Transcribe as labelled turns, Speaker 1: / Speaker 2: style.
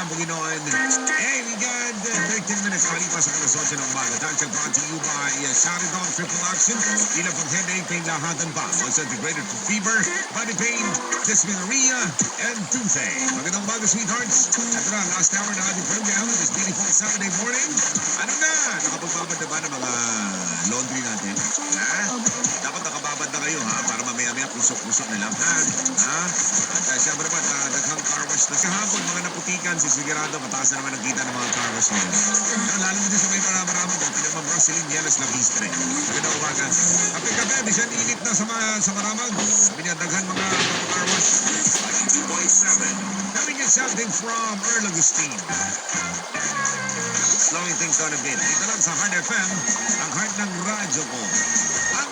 Speaker 1: ng Buginoon. Hey, we got 13 minutes malipas sa alas 8 ng umaga. Dahil brought to you by Saridon Triple Action. Ilang pang headache, pain lahatan pa. Was integrated for fever, body pain, dysmenorrhea, and toothache. Magandang umaga, sweethearts. Ito na, last hour na ating program this beautiful Saturday morning. Ano na? Nakapagbabad na ba ng mga laundry natin? Ha? Dapat nakababad na kayo, ha? Para mamaya-maya pusok-pusok na lang, ha? At siyempre naman, daghang car wash na kahapon, mga naputikan, sisigurado, mataas na naman ang kita ng mga car wash ngayon. Lalo na din sa may marama-rama ko, pinamang Rosaline Yelas na Bistre. Magandang umaga. Kape-kape, bisan init na sa maramag. Sabi niya, daghan mga car wash. 92.7. Coming in something from Earl Agustin. Slowing things down a bit. Dito lang sa Heart FM, ang heart ng radyo ko. Ang